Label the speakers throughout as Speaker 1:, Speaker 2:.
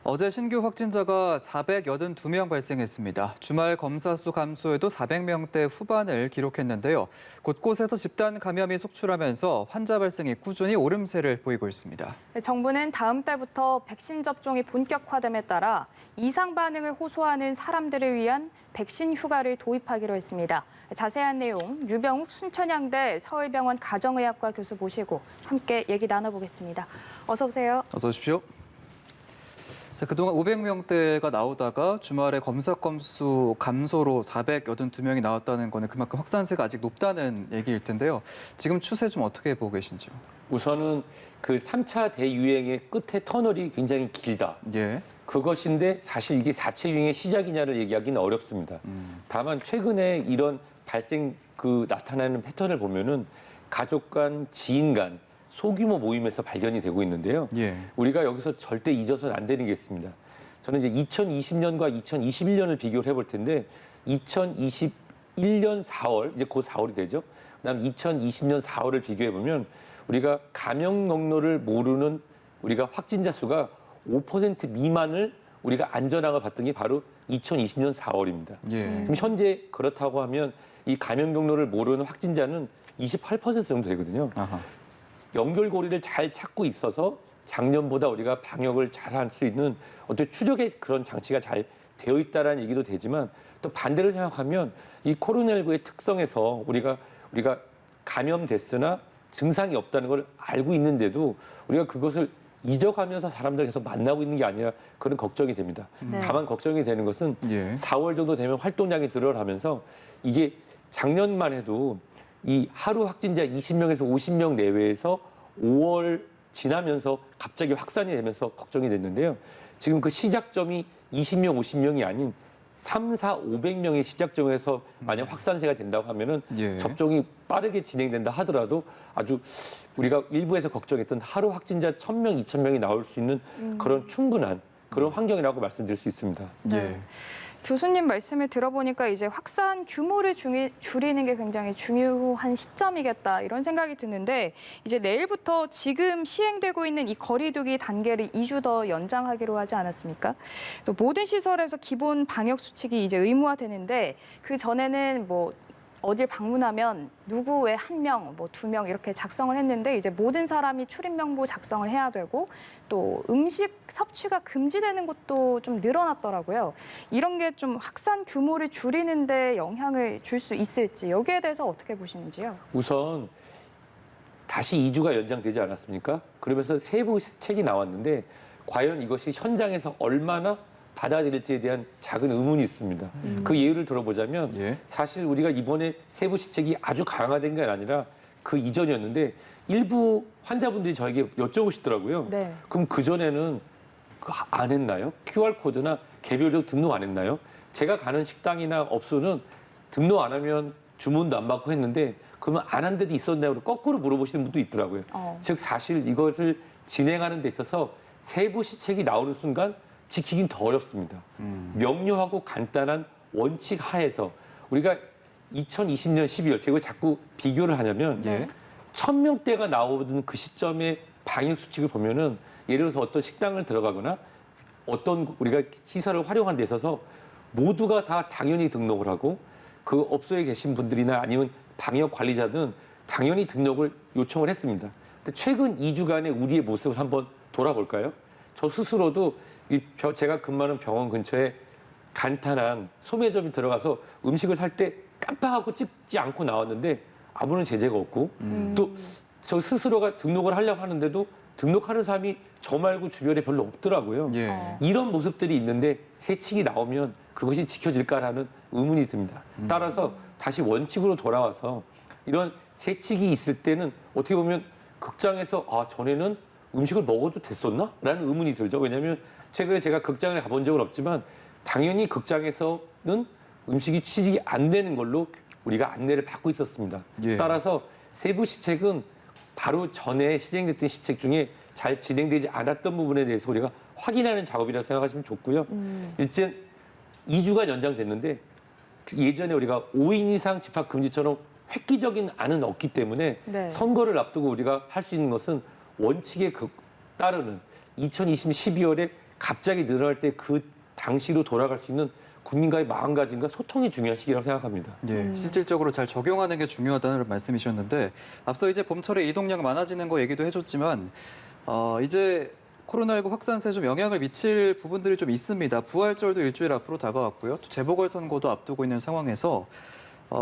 Speaker 1: 어제 신규 확진자가 482명 발생했습니다. 주말 검사 수 감소에도 400명대 후반을 기록했는데요. 곳곳에서 집단 감염이 속출하면서 환자 발생이 꾸준히 오름세를 보이고 있습니다.
Speaker 2: 정부는 다음 달부터 백신 접종이 본격화됨에 따라 이상 반응을 호소하는 사람들을 위한 백신 휴가를 도입하기로 했습니다. 자세한 내용 유병욱 순천향대 서울병원 가정의학과 교수 모시고 함께 얘기 나눠보겠습니다. 어서 오세요.
Speaker 1: 어서 오십시오. 그동안 500명대가 나오다가 주말에 검사 건수 감소로 482명이 나왔다는 거는 그만큼 확산세가 아직 높다는 얘기일 텐데요. 지금 추세 좀 어떻게 보고 계신지요?
Speaker 3: 우선은 그 3차 대유행의 끝에 터널이 굉장히 길다.
Speaker 1: 예.
Speaker 3: 그것인데 사실 이게 4차 유행의 시작이냐를 얘기하기는 어렵습니다. 다만 최근에 이런 나타나는 패턴을 보면은 가족 간, 지인 간 소규모 모임에서 발견이 되고 있는데요.
Speaker 1: 예.
Speaker 3: 우리가 여기서 절대 잊어서는 안 되는 게 있습니다. 저는 이제 2020년과 2021년을 비교를 해볼 텐데 2021년 4월, 이제 곧 4월이 되죠. 그다음 2020년 4월을 비교해 보면 우리가 감염 경로를 모르는 우리가 확진자 수가 5% 미만을 우리가 안전함을 봤던 게 바로 2020년 4월입니다.
Speaker 1: 예.
Speaker 3: 그럼 현재 그렇다고 하면 이 감염 경로를 모르는 확진자는 28% 정도 되거든요.
Speaker 1: 아하.
Speaker 3: 연결고리를 잘 찾고 있어서 작년보다 우리가 방역을 잘 할 수 있는 어떤 추적의 그런 장치가 잘 되어 있다라는 얘기도 되지만 또 반대로 생각하면 이 코로나19의 특성에서 우리가 감염됐으나 증상이 없다는 걸 알고 있는데도 우리가 그것을 잊어가면서 사람들 계속 만나고 있는 게 아니라 그런 걱정이 됩니다.
Speaker 2: 네.
Speaker 3: 다만 걱정이 되는 것은
Speaker 1: 예.
Speaker 3: 4월 정도 되면 활동량이 늘어나면서 이게 작년만 해도 이 하루 확진자 20명에서 50명 내외에서 5월 지나면서 갑자기 확산이 되면서 걱정이 됐는데요. 지금 그 시작점이 20명, 50명이 아닌 3, 4, 500명의 시작점에서 만약 확산세가 된다고 하면은
Speaker 1: 예.
Speaker 3: 접종이 빠르게 진행된다 하더라도 아주 우리가 일부에서 걱정했던 하루 확진자 1,000명, 2,000명이 나올 수 있는 그런 충분한 그런 환경이라고 말씀드릴 수 있습니다.
Speaker 2: 네. 교수님 말씀을 들어보니까 이제 확산 규모를 줄이는 게 굉장히 중요한 시점이겠다 이런 생각이 드는데 이제 내일부터 지금 시행되고 있는 이 거리두기 단계를 2주 더 연장하기로 하지 않았습니까? 또 모든 시설에서 기본 방역 수칙이 이제 의무화되는데 그 전에는 뭐 어딜 방문하면 누구 외 한 명, 뭐 2명 이렇게 작성을 했는데 이제 모든 사람이 출입 명부 작성을 해야 되고 또 음식 섭취가 금지되는 곳도 좀 늘어났더라고요. 이런 게 좀 확산 규모를 줄이는 데 영향을 줄 수 있을지 여기에 대해서 어떻게 보시는지요?
Speaker 3: 우선 다시 2주가 연장되지 않았습니까? 그러면서 세부 책이 나왔는데 과연 이것이 현장에서 얼마나 받아들일지에 대한 작은 의문이 있습니다. 그 예를 들어보자면
Speaker 1: 예.
Speaker 3: 사실 우리가 이번에 세부 시책이 아주 강화된 게 아니라 그 이전이었는데 일부 환자분들이 저에게 여쭤보시더라고요.
Speaker 2: 네.
Speaker 3: 그럼 그전에는 안 했나요? QR코드나 개별적으로 등록 안 했나요? 제가 가는 식당이나 업소는 등록 안 하면 주문도 안 받고 했는데 그러면 안 한 데도 있었나요? 거꾸로 물어보시는 분도 있더라고요. 즉 사실 이것을 진행하는 데 있어서 세부 시책이 나오는 순간 지키긴 더 어렵습니다. 명료하고 간단한 원칙 하에서 우리가 2020년 12월 제가 자꾸 비교를 하냐면
Speaker 1: 예.
Speaker 3: 1,000명대가 나오는 그 시점의 방역 수칙을 보면은 예를 들어서 어떤 식당을 들어가거나 어떤 우리가 시설을 활용하는 데 있어서 모두가 다 당연히 등록을 하고 그 업소에 계신 분들이나 아니면 방역 관리자든 당연히 등록을 요청을 했습니다. 근데 최근 2주간의 우리의 모습을 한번 돌아볼까요? 저 스스로도 제가 근무하는 병원 근처에 간단한 소매점이 들어가서 음식을 살 때 깜빡하고 찍지 않고 나왔는데 아무런 제재가 없고 또 저 스스로가 등록을 하려고 하는데도 등록하는 사람이 저 말고 주변에 별로 없더라고요.
Speaker 1: 예.
Speaker 3: 이런 모습들이 있는데 세칙이 나오면 그것이 지켜질까라는 의문이 듭니다. 따라서 다시 원칙으로 돌아와서 이런 세칙이 있을 때는 어떻게 보면 극장에서 전에는 음식을 먹어도 됐었나? 라는 의문이 들죠. 왜냐하면 최근에 제가 극장을 가본 적은 없지만 당연히 극장에서는 음식이 취직이 안 되는 걸로 우리가 안내를 받고 있었습니다.
Speaker 1: 예. 따라서
Speaker 3: 세부 시책은 바로 전에 시행됐던 시책 중에 잘 진행되지 않았던 부분에 대해서 우리가 확인하는 작업이라고 생각하시면 좋고요. 일단 2주가 연장됐는데 예전에 우리가 5인 이상 집합 금지처럼 획기적인 안은 없기 때문에
Speaker 2: 네.
Speaker 3: 선거를 앞두고 우리가 할 수 있는 것은 원칙에 따르는 2020년 12월에 갑자기 늘어날 때 그 당시로 돌아갈 수 있는 국민과의 마음가짐과 소통이 중요한 시기라고 생각합니다.
Speaker 1: 예, 실질적으로 잘 적용하는 게 중요하다는 말씀이셨는데 앞서 이제 봄철에 이동량 많아지는 거 얘기도 해줬지만 이제 코로나19 확산세에 좀 영향을 미칠 부분들이 좀 있습니다. 부활절도 일주일 앞으로 다가왔고요. 또 재보궐선거도 앞두고 있는 상황에서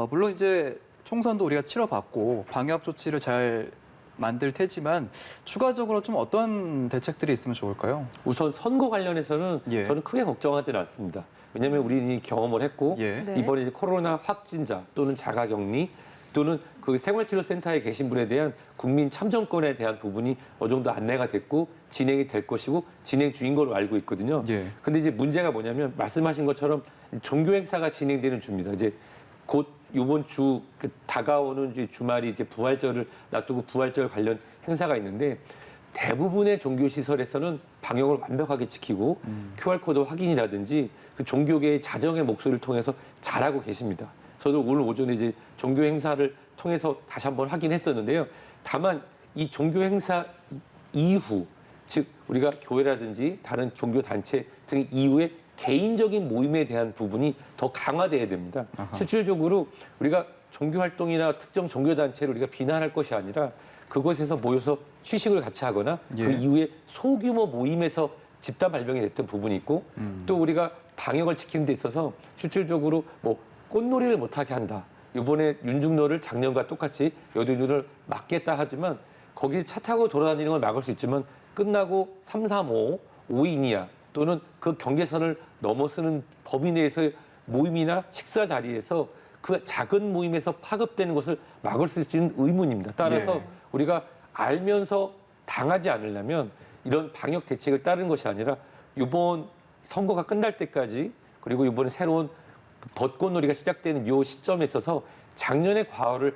Speaker 1: 물론 이제 총선도 우리가 치러봤고 방역 조치를 잘 만들 테지만 추가적으로 좀 어떤 대책들이 있으면 좋을까요?
Speaker 3: 우선 선거 관련해서는
Speaker 1: 예.
Speaker 3: 저는 크게 걱정하지는 않습니다. 왜냐하면 우리는 이 경험을 했고
Speaker 1: 예.
Speaker 2: 네.
Speaker 3: 이번에 이제 코로나 확진자 또는 자가격리 또는 그 생활치료센터에 계신 분에 대한 국민 참정권에 대한 부분이 어느 정도 안내가 됐고 진행이 될 것이고 진행 중인 걸로 알고 있거든요.
Speaker 1: 예.
Speaker 3: 근데 이제 문제가 뭐냐면 말씀하신 것처럼 종교 행사가 진행되는 주입니다. 이제 곧 이번 주 다가오는 이제 주말이 이제 부활절을 놔두고 부활절 관련 행사가 있는데 대부분의 종교 시설에서는 방역을 완벽하게 지키고 QR코드 확인이라든지 그 종교계의 자정의 목소리를 통해서 잘하고 계십니다. 저도 오늘 오전에 이제 종교 행사를 통해서 다시 한번 확인했었는데요. 다만 이 종교 행사 이후, 즉 우리가 교회라든지 다른 종교 단체 등 이후에 개인적인 모임에 대한 부분이 더 강화돼야 됩니다.
Speaker 1: 아하.
Speaker 3: 실질적으로 우리가 종교 활동이나 특정 종교 단체를 우리가 비난할 것이 아니라 그곳에서 모여서 취식을 같이 하거나
Speaker 1: 예.
Speaker 3: 그 이후에 소규모 모임에서 집단 발병이 됐던 부분이 있고 또 우리가 방역을 지키는 데 있어서 실질적으로 뭐 꽃놀이를 못하게 한다. 이번에 윤중로를 작년과 똑같이 여든유를 막겠다 하지만 거기 차 타고 돌아다니는 걸 막을 수 있지만 끝나고 3, 3, 5, 5인 이하 또는 그 경계선을 넘어서는 범위 내에서의 모임이나 식사 자리에서 그 작은 모임에서 파급되는 것을 막을 수 있는 의무입니다. 따라서
Speaker 1: 예.
Speaker 3: 우리가 알면서 당하지 않으려면 이런 방역 대책을 따르는 것이 아니라 이번 선거가 끝날 때까지 그리고 이번에 새로운 벚꽃놀이가 시작되는 이 시점에 있어서 작년의 과오를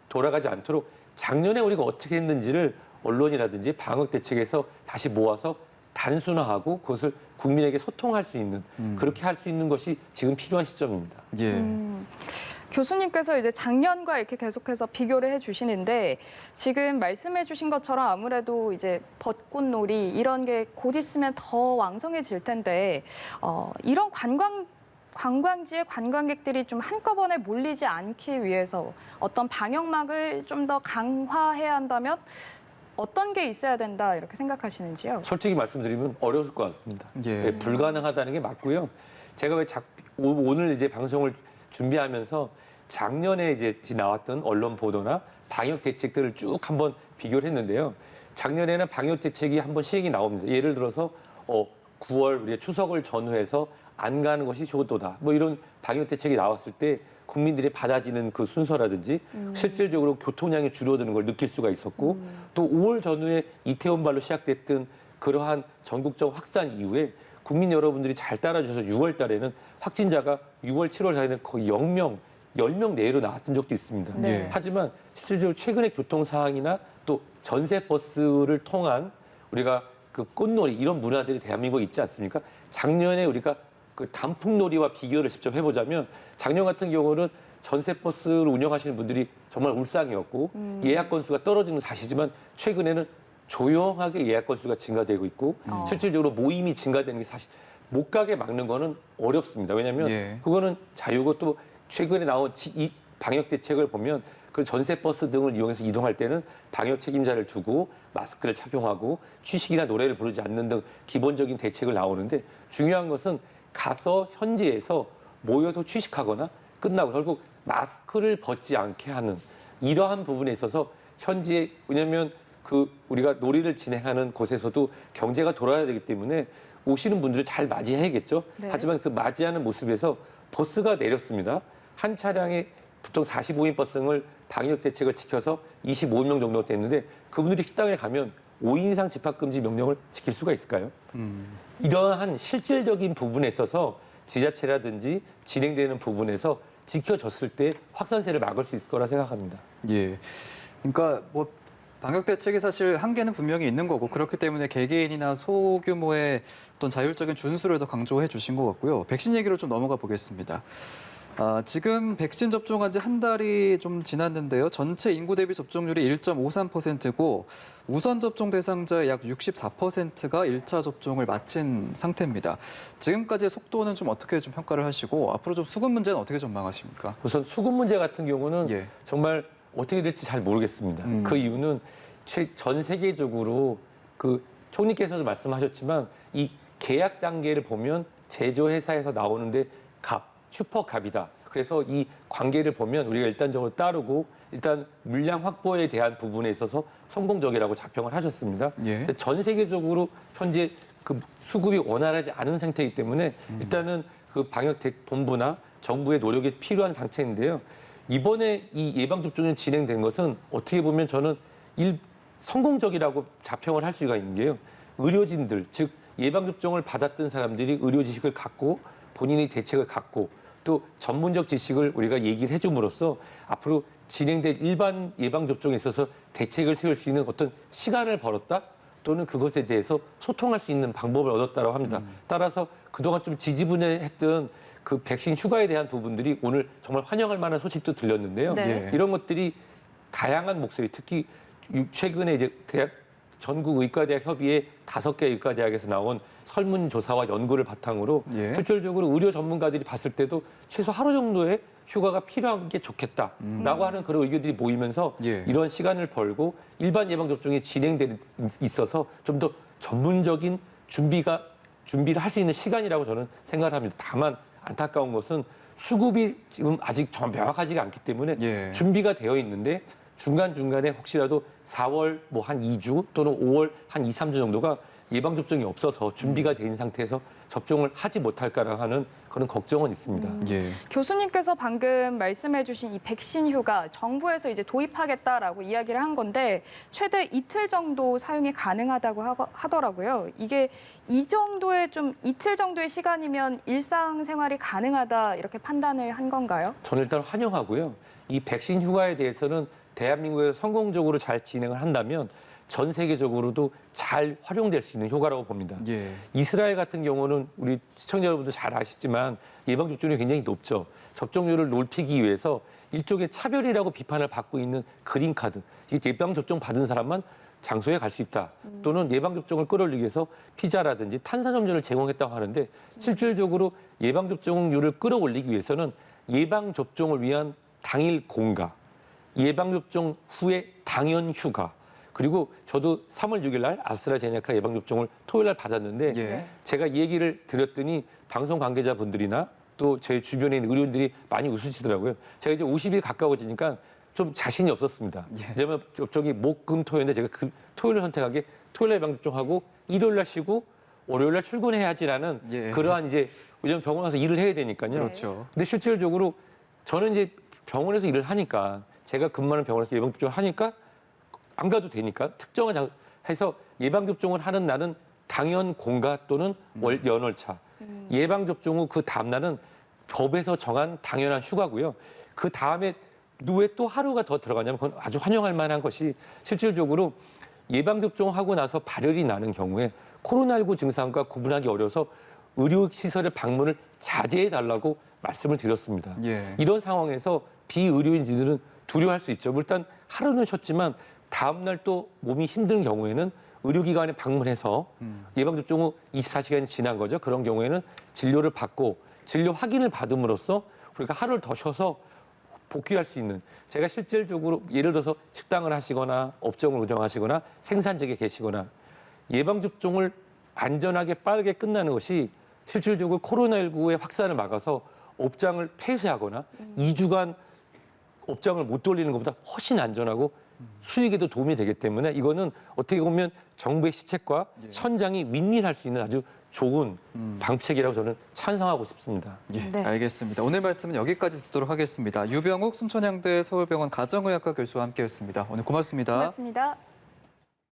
Speaker 3: 돌아가지 않도록 작년에 우리가 어떻게 했는지를 언론이라든지 방역 대책에서 다시 모아서 단순화하고 그것을 국민에게 소통할 수 있는 그렇게 할 수 있는 것이 지금 필요한 시점입니다.
Speaker 1: 예.
Speaker 2: 교수님께서 이제 작년과 이렇게 계속해서 비교를 해주시는데 지금 말씀해주신 것처럼 아무래도 이제 벚꽃놀이 이런 게 곧 있으면 더 왕성해질 텐데 이런 관광지에 관광객들이 좀 한꺼번에 몰리지 않기 위해서 어떤 방역막을 좀 더 강화해야 한다면 어떤 게 있어야 된다 이렇게 생각하시는지요?
Speaker 3: 솔직히 말씀드리면 어려울 것 같습니다.
Speaker 1: 예.
Speaker 3: 네, 불가능하다는 게 맞고요. 제가 왜 오늘 이제 방송을 준비하면서 작년에 이제 나왔던 언론 보도나 방역 대책들을 쭉 한번 비교를 했는데요. 작년에는 방역 대책이 한번 시행이 나옵니다. 예를 들어서 9월 우리가 추석을 전후해서 안 가는 것이 좋도다. 뭐 이런 방역 대책이 나왔을 때 국민들이 받아지는 그 순서라든지 실질적으로 교통량이 줄어드는 걸 느낄 수가 있었고 또 5월 전후에 이태원발로 시작됐던 그러한 전국적 확산 이후에 국민 여러분들이 잘 따라주셔서 6월 달에는 확진자가 6월, 7월 달에는 거의 0명, 10명 내외로 나왔던 적도 있습니다.
Speaker 2: 네.
Speaker 3: 하지만 실질적으로 최근의 교통 상황이나 또 전세 버스를 통한 우리가 그 꽃놀이 이런 문화들이 대한민국에 있지 않습니까? 작년에 우리가 그 단풍놀이와 비교를 직접 해보자면 작년 같은 경우는 전세버스를 운영하시는 분들이 정말 울상이었고 예약 건수가 떨어지는 사실이지만 최근에는 조용하게 예약 건수가 증가되고 있고 실질적으로 모임이 증가되는 게 사실 못 가게 막는 거는 어렵습니다. 왜냐하면
Speaker 1: 예.
Speaker 3: 그거는 자유고 또 최근에 나온 이 방역 대책을 보면 그 전세버스 등을 이용해서 이동할 때는 방역 책임자를 두고 마스크를 착용하고 취식이나 노래를 부르지 않는 등 기본적인 대책을 나오는데 중요한 것은 가서 현지에서 모여서 취식하거나 끝나고 결국 마스크를 벗지 않게 하는 이러한 부분에 있어서 현지에 왜냐하면 그 우리가 놀이를 진행하는 곳에서도 경제가 돌아야 되기 때문에 오시는 분들을 잘 맞이해야겠죠.
Speaker 2: 네.
Speaker 3: 하지만 그 맞이하는 모습에서 버스가 내렸습니다. 한 차량에 보통 45인 버스를 방역 대책을 지켜서 25명 정도 됐는데 그분들이 식당에 가면 5인 이상 집합금지 명령을 지킬 수가 있을까요? 이러한 실질적인 부분에 있어서 지자체라든지 진행되는 부분에서 지켜졌을 때 확산세를 막을 수 있을 거라 생각합니다.
Speaker 1: 예. 그러니까 뭐 방역 대책이 사실 한계는 분명히 있는 거고 그렇기 때문에 개개인이나 소규모의 어떤 자율적인 준수를 더 강조해 주신 것 같고요. 백신 얘기로 좀 넘어가 보겠습니다. 지금 백신 접종한 지 한 달이 좀 지났는데요. 전체 인구 대비 접종률이 1.53%고 우선 접종 대상자의 약 64%가 1차 접종을 마친 상태입니다. 지금까지의 속도는 좀 어떻게 좀 평가를 하시고 앞으로 좀 수급 문제는 어떻게 전망하십니까?
Speaker 3: 우선 수급 문제 같은 경우는
Speaker 1: 예.
Speaker 3: 정말 어떻게 될지 잘 모르겠습니다.
Speaker 1: 음.
Speaker 3: 그 이유는 전 세계적으로 그 총리께서도 말씀하셨지만 이 계약 단계를 보면 제조회사에서 나오는데 슈퍼갑이다. 그래서 이 관계를 보면 우리가 일단적으로 따르고 일단 물량 확보에 대한 부분에 있어서 성공적이라고 자평을 하셨습니다.
Speaker 1: 예.
Speaker 3: 근데 전 세계적으로 현재 그 수급이 원활하지 않은 상태이기 때문에 일단은 그 방역 본부나 정부의 노력이 필요한 상태인데요. 이번에 이 예방접종이 진행된 것은 어떻게 보면 저는 성공적이라고 자평을 할 수가 있는 게요. 의료진들, 즉 예방접종을 받았던 사람들이 의료 지식을 갖고 본인이 대책을 갖고 또 전문적 지식을 우리가 얘기를 해줌으로써 앞으로 진행될 일반 예방접종에 있어서 대책을 세울 수 있는 어떤 시간을 벌었다 또는 그것에 대해서 소통할 수 있는 방법을 얻었다고 합니다. 따라서 그동안 좀 지지분해했던 그 백신 휴가에 대한 부분들이 오늘 정말 환영할 만한 소식도 들렸는데요.
Speaker 2: 네.
Speaker 3: 이런 것들이 다양한 목소리, 특히 최근에 이제 전국 의과대학 협의회 5개 의과대학에서 나온 설문조사와 연구를 바탕으로
Speaker 1: 예.
Speaker 3: 실질적으로 의료 전문가들이 봤을 때도 최소 하루 정도의 휴가가 필요한 게 좋겠다라고 하는 그런 의견들이 모이면서
Speaker 1: 예.
Speaker 3: 이런 시간을 벌고 일반 예방접종이 진행되는 있어서 좀 더 전문적인 준비를 할 수 있는 시간이라고 저는 생각을 합니다. 다만 안타까운 것은 수급이 지금 아직 명확하지가 않기 때문에
Speaker 1: 예.
Speaker 3: 준비가 되어 있는데 중간중간에 혹시라도 4월 뭐 한 2주 또는 5월 한 2, 3주 정도가 예방접종이 없어서 준비가 된 상태에서 접종을 하지 못할까라 하는 그런 걱정은 있습니다.
Speaker 1: 예.
Speaker 2: 교수님께서 방금 말씀해주신 이 백신 휴가 정부에서 이제 도입하겠다라고 이야기를 한 건데 최대 이틀 정도 사용이 가능하다고 하더라고요. 이게 이 정도의 좀 이틀 정도의 시간이면 일상생활이 가능하다 이렇게 판단을 한 건가요?
Speaker 3: 저는 일단 환영하고요. 이 백신 휴가에 대해서는 대한민국에서 성공적으로 잘 진행을 한다면 전 세계적으로도 잘 활용될 수 있는 효과라고 봅니다.
Speaker 1: 예.
Speaker 3: 이스라엘 같은 경우는 우리 시청자 여러분도 잘 아시지만 예방접종률이 굉장히 높죠. 접종률을 높이기 위해서 일종의 차별이라고 비판을 받고 있는 그린카드. 이 예방접종 받은 사람만 장소에 갈 수 있다. 또는 예방접종을 끌어올리기 위해서 피자라든지 탄산음료를 제공했다고 하는데 실질적으로 예방접종률을 끌어올리기 위해서는 예방접종을 위한 당일 공가, 예방접종 후에 당연 휴가, 그리고 저도 3월 6일 날 아스트라제네카 예방접종을 토요일 날 받았는데
Speaker 1: 예.
Speaker 3: 제가 이 얘기를 드렸더니 방송 관계자분들이나 또 제 주변에 있는 의료인들이 많이 웃으시더라고요. 제가 이제 50이 가까워지니까 좀 자신이 없었습니다.
Speaker 1: 예.
Speaker 3: 왜냐하면 접종이 목, 금, 토요인데 제가 그 토요일을 선택하게 토요일 날 예방접종하고 일요일 날 쉬고 월요일 날 출근해야지라는
Speaker 1: 예.
Speaker 3: 그러한 이제 왜냐면 병원 가서 일을 해야 되니까요.
Speaker 1: 그렇죠.
Speaker 3: 근데 실질적으로 저는 이제 병원에서 일을 하니까 제가 근무하는 병원에서 예방접종을 하니까 안 가도 되니까 특정한 해서 예방접종을 하는 날은 당연 공가 또는 연월차. 예방접종 후 그 다음 날은 법에서 정한 당연한 휴가고요. 그 다음에 왜 또 하루가 더 들어가냐면 그건 아주 환영할 만한 것이 실질적으로 예방접종하고 나서 발열이 나는 경우에 코로나19 증상과 구분하기 어려서 의료시설의 방문을 자제해달라고 말씀을 드렸습니다.
Speaker 1: 예.
Speaker 3: 이런 상황에서 비의료인들은 두려워할 수 있죠. 일단 하루는 쉬었지만 다음 날 또 몸이 힘든 경우에는 의료기관에 방문해서 예방접종 후 24시간이 지난 거죠. 그런 경우에는 진료를 받고 진료 확인을 받음으로써 우리가 하루를 더 쉬어서 복귀할 수 있는 제가 실질적으로 예를 들어서 식당을 하시거나 업종을 운영하시거나 생산직에 계시거나 예방접종을 안전하게 빠르게 끝나는 것이 실질적으로 코로나19의 확산을 막아서 업장을 폐쇄하거나 2주간 업장을 못 돌리는 것보다 훨씬 안전하고 수익에도 도움이 되기 때문에 이거는 어떻게 보면 정부의 시책과 현장이 윈윈할 수 있는 아주 좋은 방책이라고 저는 찬성하고 싶습니다.
Speaker 1: 예,
Speaker 2: 네.
Speaker 1: 알겠습니다. 오늘 말씀은 여기까지 듣도록 하겠습니다. 유병욱 순천향대 서울병원 가정의학과 교수와 함께했습니다. 오늘 고맙습니다.
Speaker 2: 고맙습니다.